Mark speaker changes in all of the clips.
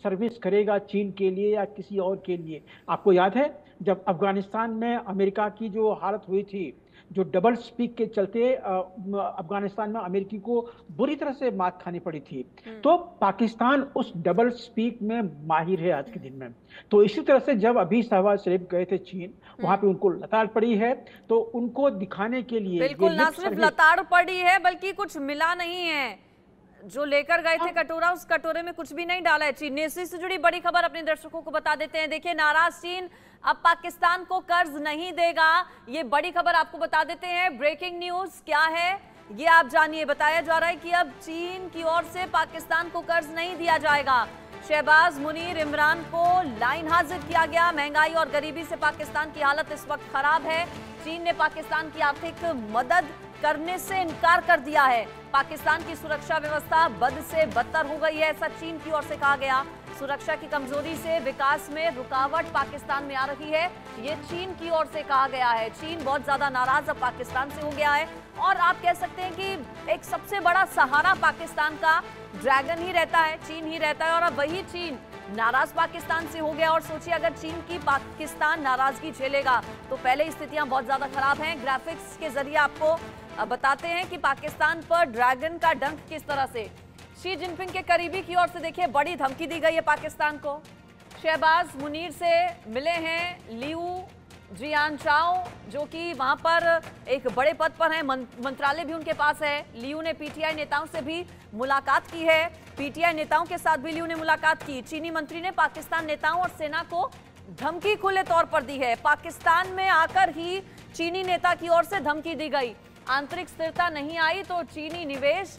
Speaker 1: Service करेगा चीन के लिए या किसी और के लिए। आपको याद है जब अफगानिस्तान में अमेरिका की जो हालत हुई थी, जो डबल स्पीक के चलते अफगानिस्तान में अमेरिकी को बुरी तरह से मात खानी पड़ी थी। तो पाकिस्तान उस डबल स्पीक में माहिर है आज के दिन में। तो इसी तरह से जब अभी शहबाज शरीफ गए थे चीन, वहां पे उनको लताड़ पड़ी है, तो उनको दिखाने के लिए
Speaker 2: बिल्कुल ना सिर्फ लताड़ पड़ी है बल्कि कुछ मिला नहीं है। जो लेकर गए थे कटोरा, उस कटोरे में कुछ भी नहीं डाला है चीन ने। इसी से जुड़ी बड़ी खबर अपने दर्शकों को बता देते हैं। देखिए, नाराज चीन अब पाकिस्तान को कर्ज नहीं देगा, ये बड़ी खबर आपको बता देते हैं। ब्रेकिंग न्यूज क्या है ये आप जानिए। बताया जा रहा है कि अब चीन की ओर से पाकिस्तान को कर्ज नहीं दिया जाएगा। शहबाज, मुनीर, इमरान को लाइन हाजिर किया गया। महंगाई और गरीबी से पाकिस्तान की हालत इस वक्त खराब है। चीन ने पाकिस्तान की आर्थिक मदद करने से इनकार कर दिया है। पाकिस्तान की सुरक्षा व्यवस्था बद से बदतर हो गई है, ऐसा चीन की ओर से कहा गया। सुरक्षा की कमजोरी से विकास में रुकावट पाकिस्तान में आ रही है, ये चीन की ओर से कहा गया है। चीन बहुत ज्यादा नाराज अब पाकिस्तान से हो गया है और आप कह सकते हैं कि एक सबसे बड़ा सहारा पाकिस्तान का ड्रैगन ही रहता है, चीन ही रहता है। और अब वही चीन नाराज पाकिस्तान से हो गया। और सोचिए, अगर चीन की पाकिस्तान नाराजगी झेलेगा तो पहले स्थितियां बहुत ज्यादा खराब हैं। ग्राफिक्स के जरिए आपको बताते हैं कि पाकिस्तान पर ड्रैगन का डंक किस तरह से। शी जिनपिंग के करीबी की ओर से देखिए बड़ी धमकी दी गई है पाकिस्तान को। शहबाज मुनीर से मिले हैं लियू जियानचाओ, जो कि वहां पर एक बड़े पद पर हैं, मंत्रालय भी उनके पास है। लियू ने पीटीआई नेताओं से भी मुलाकात की है। पीटीआई नेताओं के साथ भी लियू ने मुलाकात की। चीनी मंत्री ने पाकिस्तान नेताओं और सेना को धमकी खुले तौर पर दी है। पाकिस्तान में आकर ही चीनी नेता की ओर से धमकी दी गई, आंतरिक स्थिरता नहीं आई तो चीनी निवेश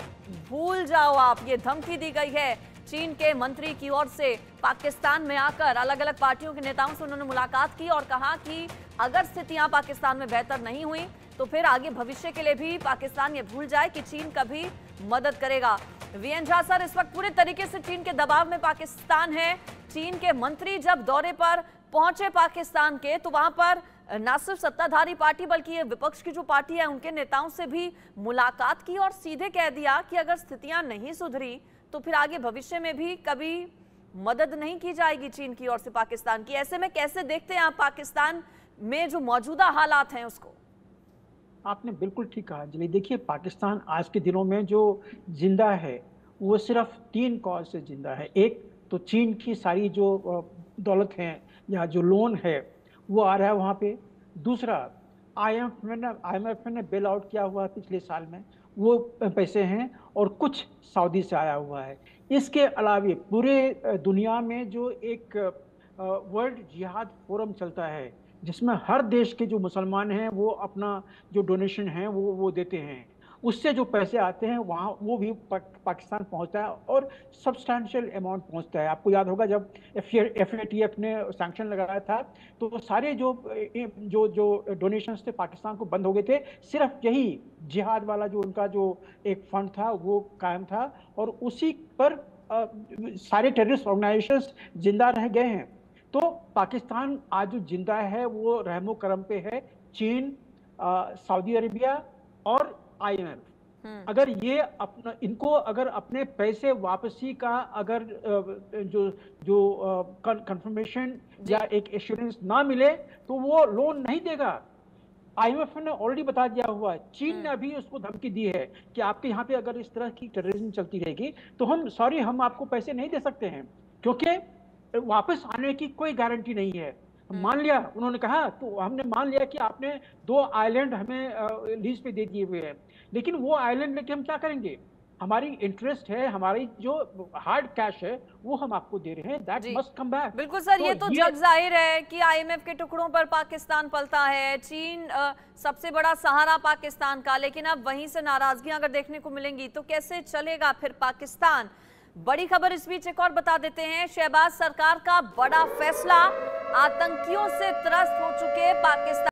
Speaker 2: भूल जाओ आप, ये धमकी दी गई है। चीन के मंत्री की ओर से पाकिस्तान में आकर अलग अलग पार्टियों के नेताओं से उन्होंने मुलाकात की और कहा कि अगर स्थितियां पाकिस्तान में बेहतर नहीं हुई तो फिर आगे भविष्य के लिए भी पाकिस्तान ये भूल जाए कि चीन कभी मदद करेगा। वीएन झा सर, इस वक्त पूरे तरीके से चीन के दबाव में पाकिस्तान है। चीन के मंत्री जब दौरे पर पहुंचे पाकिस्तान के, तो वहां पर न सिर्फ सत्ताधारी पार्टी बल्कि ये विपक्ष की जो पार्टी है उनके नेताओं से भी मुलाकात की और सीधे कह दिया कि अगर स्थितियां नहीं सुधरी तो फिर आगे भविष्य में भी कभी मदद नहीं की जाएगी चीन की ओर से पाकिस्तान की। ऐसे में कैसे देखते हैं आप पाकिस्तान में जो मौजूदा हालात हैं उसको?
Speaker 1: आपने बिल्कुल ठीक कहा अंजलि। देखिए, पाकिस्तान आज के दिनों में जो जिंदा है वो सिर्फ 3 कॉज से जिंदा है। एक तो चीन की सारी जो दौलत है या जो लोन है वो आ रहा है वहाँ पे। दूसरा, IMF ने बेल आउट किया हुआ पिछले साल में, वो पैसे हैं। और कुछ सऊदी से आया हुआ है। इसके अलावा पूरे दुनिया में जो एक वर्ल्ड जिहाद फोरम चलता है जिसमें हर देश के जो मुसलमान हैं वो अपना जो डोनेशन है वो देते हैं, उससे जो पैसे आते हैं वहाँ वो भी पाकिस्तान पहुँचता है और सब्सटैंशियल अमाउंट पहुँचता है। आपको याद होगा जब FATF ने सैंक्शन लगाया था तो सारे जो जो जो डोनेशंस थे पाकिस्तान को बंद हो गए थे। सिर्फ यही जिहाद वाला जो उनका जो एक फंड था वो कायम था और उसी पर सारे टेररिस्ट ऑर्गेनाइजेशंस जिंदा रह गए हैं। तो पाकिस्तान आज जो जिंदा है वो रहमो करम पे है चीन, सऊदी अरेबिया और IMF। अगर ये अपना इनको अगर अपने पैसे वापसी का अगर जो जो कंफर्मेशन या एक एश्योरेंस ना मिले तो वो लोन नहीं देगा। IMF ने ऑलरेडी बता दिया हुआ है। चीन ने अभी उसको धमकी दी है कि आपके यहाँ पे अगर इस तरह की टेररिज्म चलती रहेगी तो हम आपको पैसे नहीं दे सकते हैं, क्योंकि वापस आने की कोई गारंटी नहीं है। मान लिया, उन्होंने कहा तो हमने मान लिया कि आपने 2 आइलैंड हमें लीज पे दे दिए हुए हैं, लेकिन वो आइलैंड लेके हम क्या करेंगे? हमारी इंटरेस्ट है, हमारी जो हार्ड कैश है वो हम आपको दे रहे हैं, दैट मस्ट कम बैक।
Speaker 2: बिल्कुल सर, ये तो जग जाहिर है कि IMF के टुकड़ों पर पाकिस्तान पलता है। चीन सबसे बड़ा सहारा पाकिस्तान का, लेकिन अब वहीं से नाराजगियां अगर देखने को मिलेंगी तो कैसे चलेगा फिर पाकिस्तान? बड़ी खबर इस बीच एक और बता देते हैं। शहबाज सरकार का बड़ा फैसला, आतंकियों से त्रस्त हो चुके पाकिस्तान